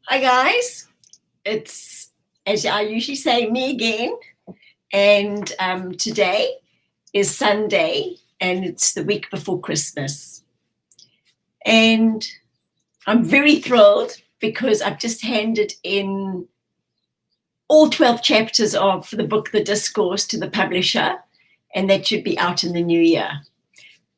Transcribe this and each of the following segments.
Hi guys, it's as I usually say, me again, and today is Sunday and it's the week before Christmas. And I'm very thrilled because I've just handed in all 12 chapters of the book, The Discourse, to the publisher, and that should be out in the new year.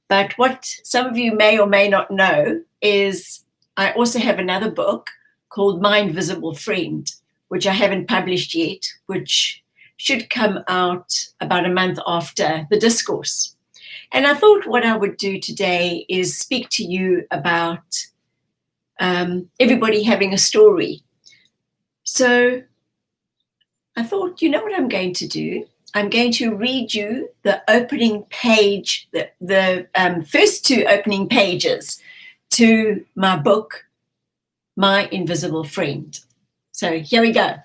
But what some of you may or may not know is I also have another book called My Invisible Friend, which I haven't published yet, which should come out about a month after The Discourse. And I thought what I would do today is speak to you about everybody having a story. So I thought, you know what I'm going to do? I'm going to read you the opening page, the first two opening pages to my book, My Invisible Friend. So here we go.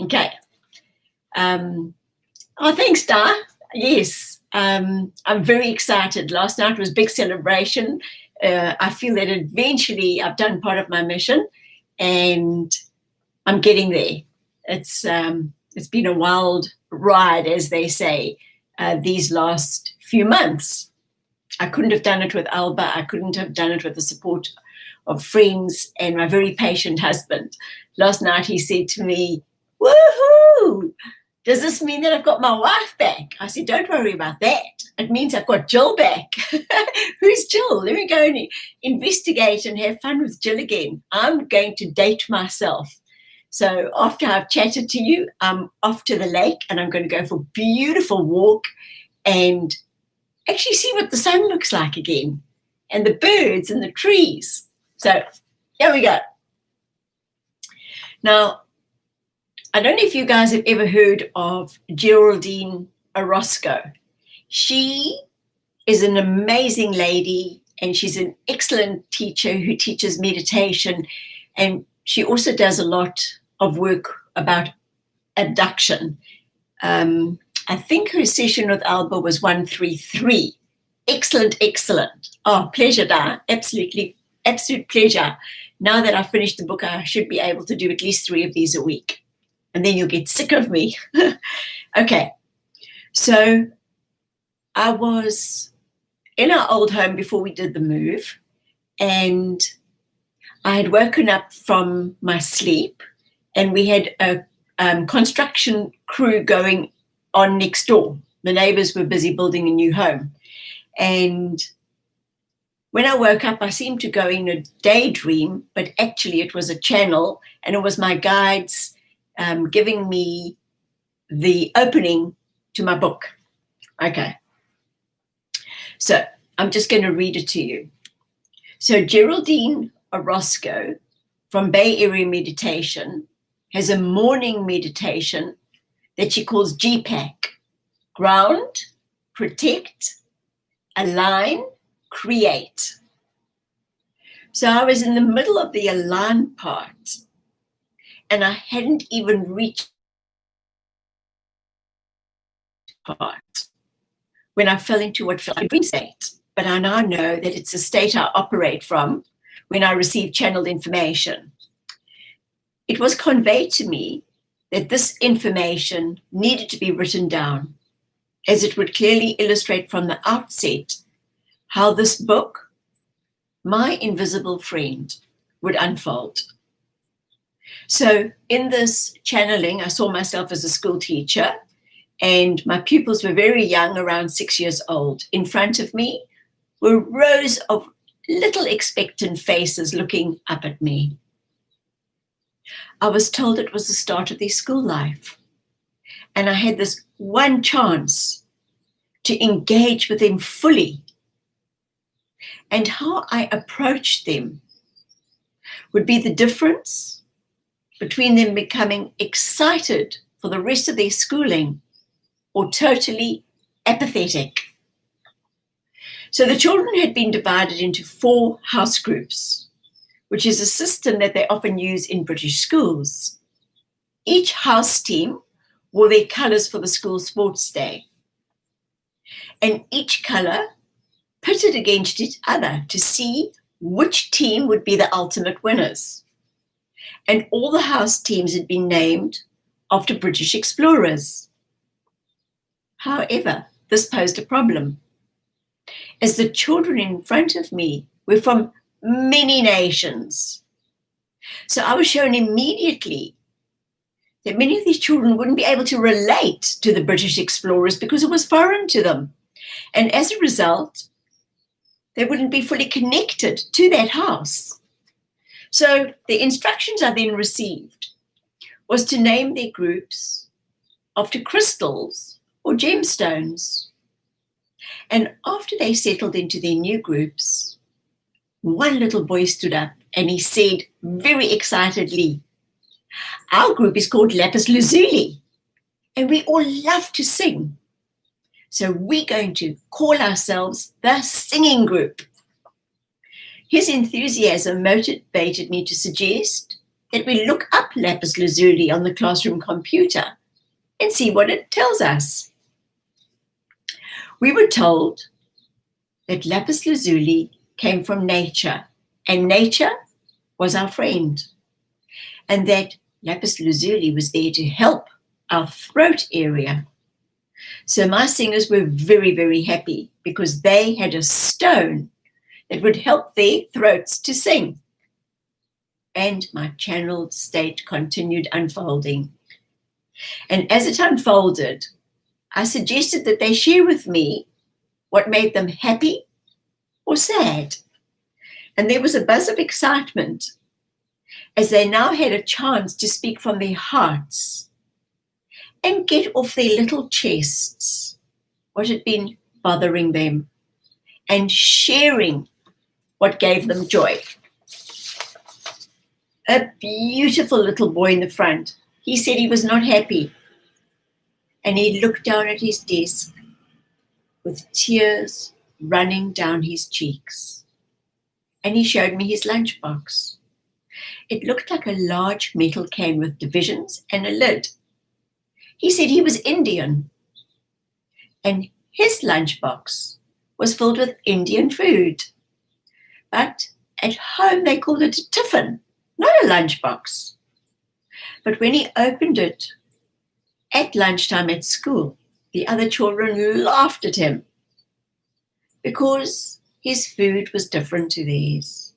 Okay. Thanks, Dar. Yes, I'm very excited. Last night was a big celebration. I feel that eventually I've done part of my mission and I'm getting there. It's been a wild ride, as they say, these last few months. I couldn't have done it with Alba. I couldn't have done it with the support of friends and my very patient husband. Last night he said to me, "Woohoo! Does this mean that I've got my wife back?" I said, "Don't worry about that. It means I've got Jill back." Who's Jill? Let me go and investigate and have fun with Jill again. I'm going to date myself. So after I've chatted to you, I'm off to the lake and I'm going to go for a beautiful walk and actually see what the sun looks like again and the birds and the trees. So here we go. Now, I don't know if you guys have ever heard of Geraldine Orozco. She is an amazing lady and she's an excellent teacher who teaches meditation, and she also does a lot of work about abduction. I think her session with Alba was 133. Excellent. Oh, pleasure, Di. Absolute pleasure. Now that I've finished the book, I should be able to do at least 3 of these a week. And then you'll get sick of me. Okay. So I was in our old home before we did the move, and I had woken up from my sleep and we had a construction crew going on next door. The neighbors were busy building a new home. And when I woke up, I seemed to go in a daydream, but actually it was a channel and it was my guides giving me the opening to my book. Okay. So I'm just going to read it to you. So Geraldine Orozco from Bay Area Meditation has a morning meditation that she calls GPAC: ground, protect, align, create. So I was in the middle of the align part and I hadn't even reached part when I fell into what felt like a dream state. But I now know that it's a state I operate from when I receive channeled information. It was conveyed to me that this information needed to be written down, as it would clearly illustrate from the outset how this book, My Invisible Friend, would unfold. So in this channeling, I saw myself as a school teacher, and my pupils were very young, around 6 years old. In front of me were rows of little expectant faces looking up at me. I was told it was the start of their school life, and I had this one chance to engage with them fully. And how I approached them would be the difference between them becoming excited for the rest of their schooling or totally apathetic. So the children had been divided into 4 house groups, which is a system that they often use in British schools. Each house team wore their colors for the school sports day, and each color pitted against each other to see which team would be the ultimate winners. and all the house teams had been named after British explorers. However, this posed a problem, as the children in front of me were from many nations. So I was shown immediately that many of these children wouldn't be able to relate to the British explorers because it was foreign to them. And as a result, they wouldn't be fully connected to that house. So the instructions I then received was to name their groups after crystals or gemstones. And after they settled into their new groups, one little boy stood up and he said very excitedly, "Our group is called Lapis Lazuli, and we all love to sing. So we're going to call ourselves the singing group." His enthusiasm motivated me to suggest that we look up Lapis Lazuli on the classroom computer and see what it tells us. We were told that Lapis Lazuli came from nature, and nature was our friend, and that Lapis Lazuli was there to help our throat area. So my singers were very, very happy because they had a stone that would help their throats to sing. And my channeled state continued unfolding. And as it unfolded, I suggested that they share with me what made them happy or sad. And there was a buzz of excitement as they now had a chance to speak from their hearts and get off their little chests what had been bothering them and sharing what gave them joy. A beautiful little boy in the front, he said he was not happy, and he looked down at his desk with tears running down his cheeks. And he showed me his lunchbox. It looked like a large metal can with divisions and a lid. He said he was Indian, and his lunchbox was filled with Indian food. But at home they called it a tiffin, not a lunchbox. But when he opened it at lunchtime at school, the other children laughed at him because his food was different to theirs.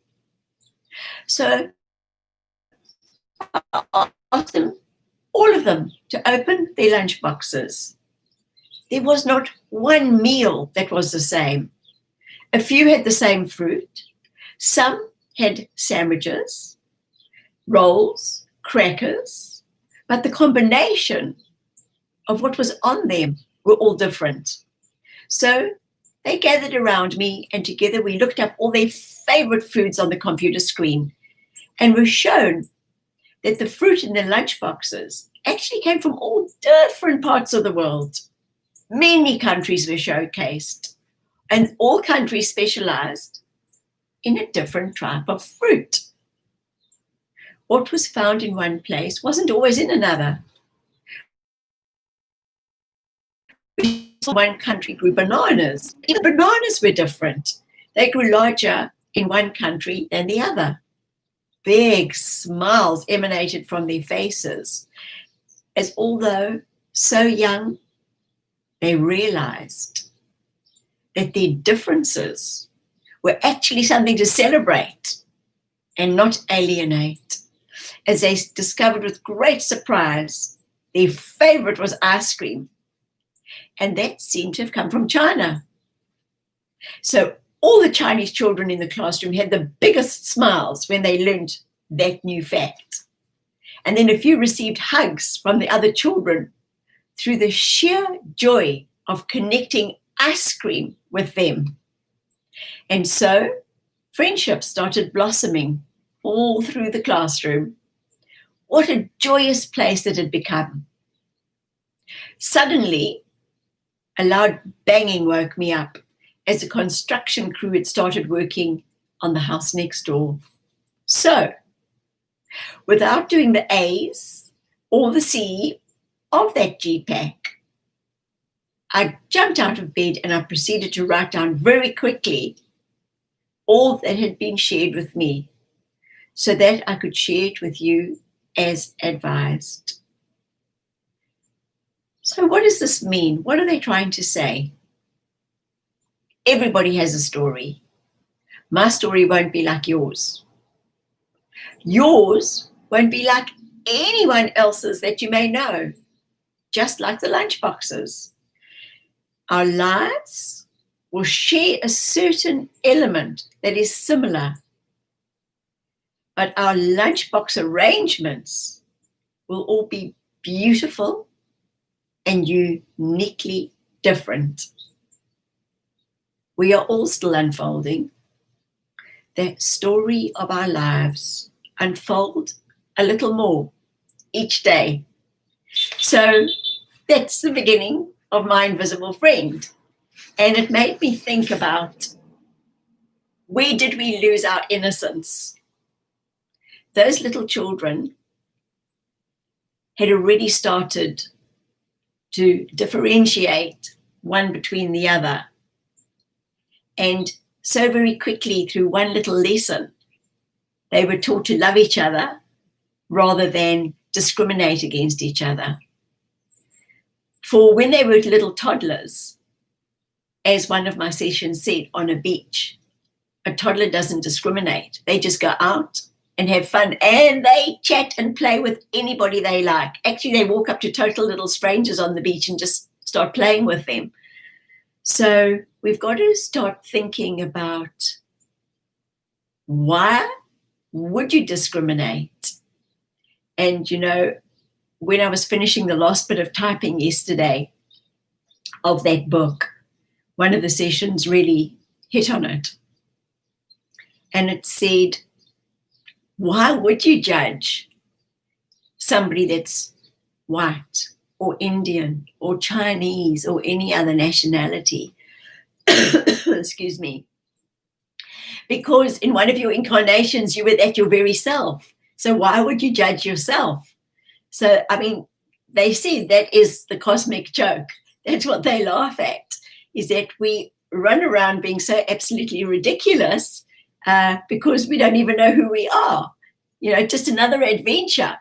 So I asked them, all of them, to open their lunch boxes. There was not one meal that was the same. A few had the same fruit. Some had sandwiches, rolls, crackers, but the combination of what was on them were all different. So they gathered around me, and together we looked up all their favorite foods on the computer screen and were shown that the fruit in their lunch boxes actually came from all different parts of the world. Many countries were showcased, and all countries specialized in a different type of fruit. What was found in one place wasn't always in another. One country grew bananas. Even bananas were different. They grew larger in one country than the other. Big smiles emanated from their faces, as although so young, they realized that their differences were actually something to celebrate and not alienate, as they discovered with great surprise their favorite was ice cream, and that seemed to have come from China. So all the Chinese children in the classroom had the biggest smiles when they learned that new fact. And then a few received hugs from the other children through the sheer joy of connecting ice cream with them. And so friendships started blossoming all through the classroom. What a joyous place it had become. Suddenly, a loud banging woke me up as the construction crew had started working on the house next door. So, without doing the A's or the C of that GPAC, I jumped out of bed and I proceeded to write down very quickly all that had been shared with me. so that I could share it with you as advised. So what does this mean? What are they trying to say? Everybody has a story. My story won't be like yours. Yours won't be like anyone else's that you may know, just like the lunchboxes. Our lives will share a certain element that is similar, but our lunchbox arrangements will all be beautiful and uniquely different. We are all still unfolding. The story of our lives unfold a little more each day. So that's the beginning of my invisible friend. And it made me think about, where did we lose our innocence? Those little children had already started to differentiate one between the other. And so very quickly, through one little lesson, they were taught to love each other rather than discriminate against each other. For when they were little toddlers, as one of my sessions said, on a beach, a toddler doesn't discriminate. They just go out and have fun, and they chat and play with anybody they like. Actually, they walk up to total little strangers on the beach and just start playing with them. So we've got to start thinking about, why would you discriminate? And, you know, when I was finishing the last bit of typing yesterday of that book, one of the sessions really hit on it. And it said, why would you judge somebody that's white or Indian or Chinese or any other nationality? Excuse me. Because in one of your incarnations, you were that your very self. So why would you judge yourself? So, I mean, they say that is the cosmic joke. That's what they laugh at, is that we run around being so absolutely ridiculous because we don't even know who we are. You know, just another adventure.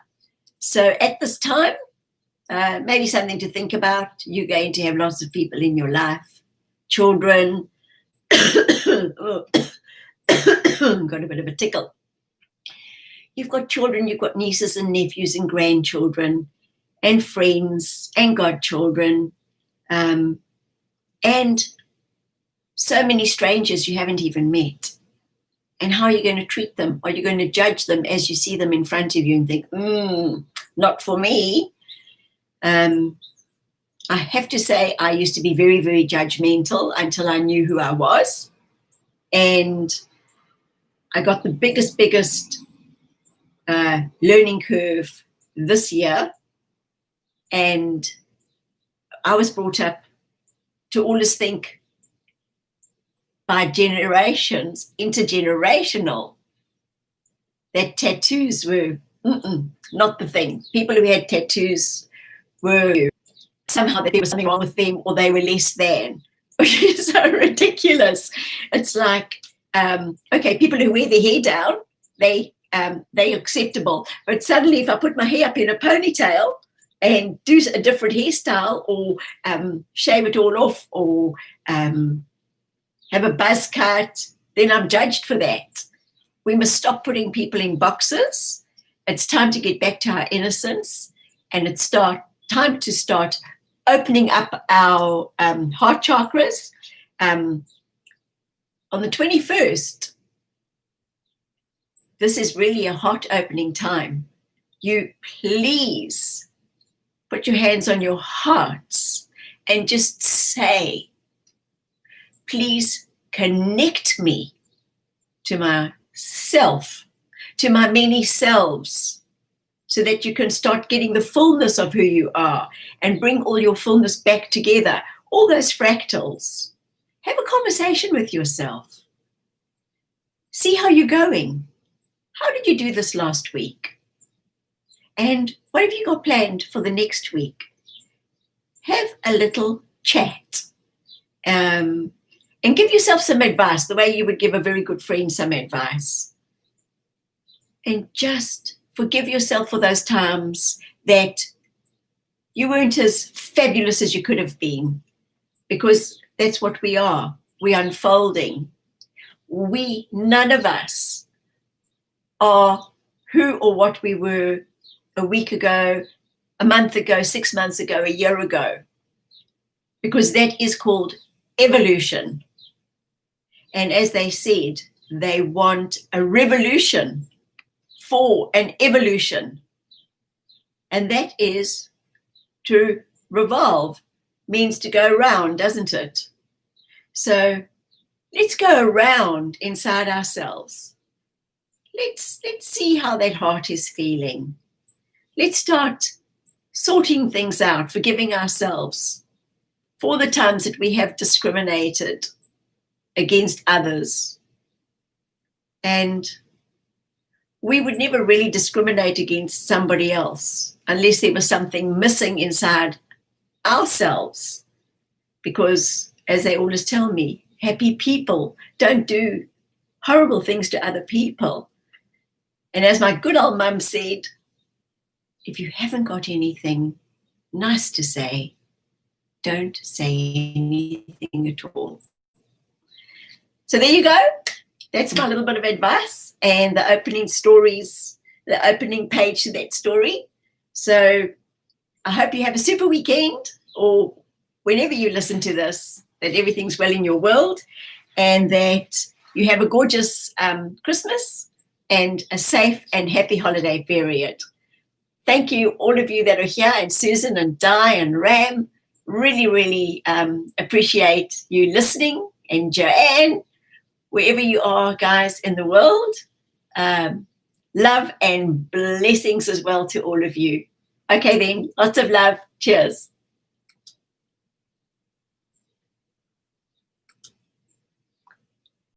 So at this time, maybe something to think about. You're going to have lots of people in your life, children. Oh, got a bit of a tickle. You've got children, you've got nieces and nephews and grandchildren and friends and godchildren, and so many strangers you haven't even met. And how are you going to treat them? Are you going to judge them as you see them in front of you and think, not for me? I have to say, I used to be very, very judgmental until I knew who I was. And I got the biggest learning curve this year. And I was brought up to always think by generations, intergenerational, that tattoos were not the thing. People who had tattoos were somehow that there was something wrong with them, or they were less than, which is so ridiculous. It's like, okay, people who wear their hair down, they're acceptable. But suddenly if I put my hair up in a ponytail and do a different hairstyle, or shave it all off, or have a buzz cut, then I'm judged for that. We must stop putting people in boxes. It's time to get back to our innocence, and it's time to start opening up our heart chakras. On the 21st, this is really a heart-opening time. You please put your hands on your hearts and just say, please connect me to myself, to my many selves, so that you can start getting the fullness of who you are and bring all your fullness back together, all those fractals. Have a conversation with yourself. See how you're going. How did you do this last week? And what have you got planned for the next week? Have a little chat. And give yourself some advice, the way you would give a very good friend some advice. and just forgive yourself for those times that you weren't as fabulous as you could have been, because that's what we are. We're unfolding. None of us are who or what we were a week ago, a month ago, 6 months ago, a year ago, because that is called evolution. And as they said, they want a revolution for an evolution. And that is to revolve, means to go around, doesn't it? So let's go around inside ourselves. Let's see how that heart is feeling. Let's start sorting things out, forgiving ourselves for the times that we have discriminated against others. And we would never really discriminate against somebody else unless there was something missing inside ourselves. Because, as they always tell me, happy people don't do horrible things to other people. And as my good old mum said, if you haven't got anything nice to say, don't say anything at all. So there you go. That's my little bit of advice and the opening stories, the opening page to that story. So I hope you have a super weekend, or whenever you listen to this, that everything's well in your world and that you have a gorgeous Christmas and a safe and happy holiday period. Thank you, all of you that are here, and Susan and Di and Ram. Really, really appreciate you listening. And Joanne, wherever you are, guys, in the world, love and blessings as well to all of you. Okay then, lots of love. Cheers.